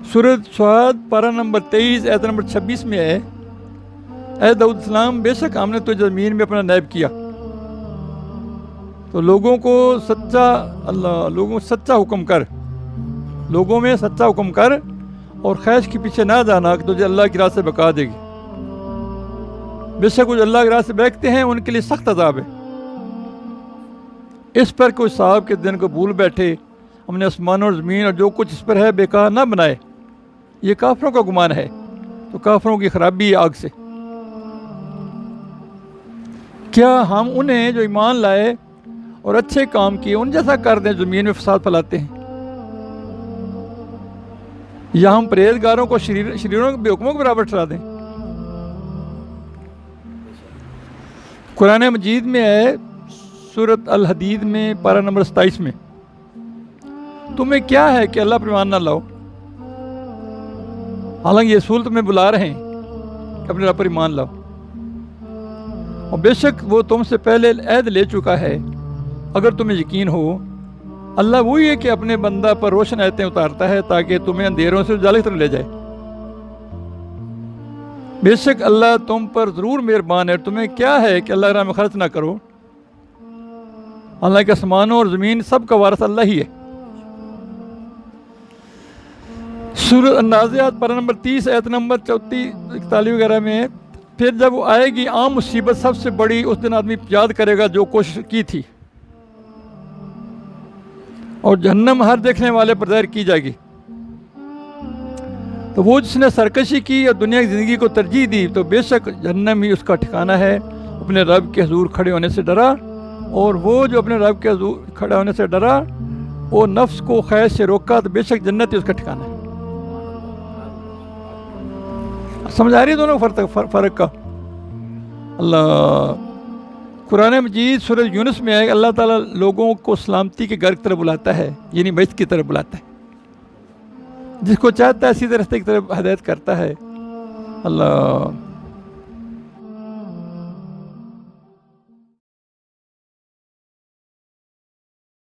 سورۃ صاد پارہ نمبر 23 آیت نمبر 26 میں ہے، اے داؤد السلام، بے شک ہم نے تجھے زمین میں اپنا نائب کیا، تو لوگوں کو سچا حکم کر، لوگوں میں سچا حکم کر اور خواہش کے پیچھے نہ جانا کہ تجھے اللہ کی راہ سے بہکا دے گی۔ بے شک وہ جو اللہ کی راہ سے بہکتے ہیں ان کے لیے سخت عذاب ہے۔ اس پر کوئی صاحب کے دن کو بھول بیٹھے، ہم نے آسمانوں اور زمین اور جو کچھ اس پر ہے بیکار نہ بنائے، یہ کافروں کا گمان ہے، تو کافروں کی خرابی ہے آگ سے۔ کیا ہم انہیں جو ایمان لائے اور اچھے کام کیے ان جیسا کر دیں زمین میں فساد پھیلاتے ہیں، یا ہم پرہیزگاروں کو شریروں کے بے حکموں کے برابر ٹھہرا دیں؟ قرآن مجید میں ہے سورۃ الحدید میں پارہ نمبر 27 میں، تمہیں کیا ہے کہ اللہ پر ایمان نہ لاؤ، حالانکہ یہ رسول تمہیں بلا رہے ہیں کہ اپنے رب پر ایمان لاؤ، اور بے شک وہ تم سے پہلے عہد لے چکا ہے۔ اگر تمہیں یقین ہو، اللہ وہی ہے کہ اپنے بندہ پر روشن آیتیں اتارتا ہے تاکہ تمہیں اندھیروں سے اجالے کی طرف لے جائے۔ بے شک اللہ تم پر ضرور مہربان ہے، اور تمہیں کیا ہے کہ اللہ راہ میں خرچ نہ کرو، حالانکہ آسمانوں اور زمین سب کا وارث اللہ ہی ہے۔ سورۃ النازعات پارہ نمبر 30 آیت نمبر 34 41 وغیرہ میں، پھر جب وہ آئے گی عام مصیبت سب سے بڑی، اس دن آدمی یاد کرے گا جو کوشش کی تھی، اور جہنم ہر دیکھنے والے پر ظاہر کی جائے گی۔ تو وہ جس نے سرکشی کی اور دنیا کی زندگی کو ترجیح دی، تو بے شک جہنم ہی اس کا ٹھکانہ ہے۔ اپنے رب کے حضور کھڑے ہونے سے ڈرا، اور وہ جو اپنے رب کے حضور کھڑے ہونے سے ڈرا وہ نفس کو خواہش سے روکا، تو بے شک جنت ہی اس کا ٹھکانہ ہے۔ سمجھ آ رہی ہے دونوں فرق کا؟ اللہ قرآن مجید سورۃ یونس میں ہے، اللہ تعالیٰ لوگوں کو سلامتی کے گھر کی طرف بلاتا ہے، یعنی بہشت کی طرف بلاتا ہے، جس کو چاہتا ہے سیدھے راستے کی طرف ہدایت کرتا ہے۔ اللہ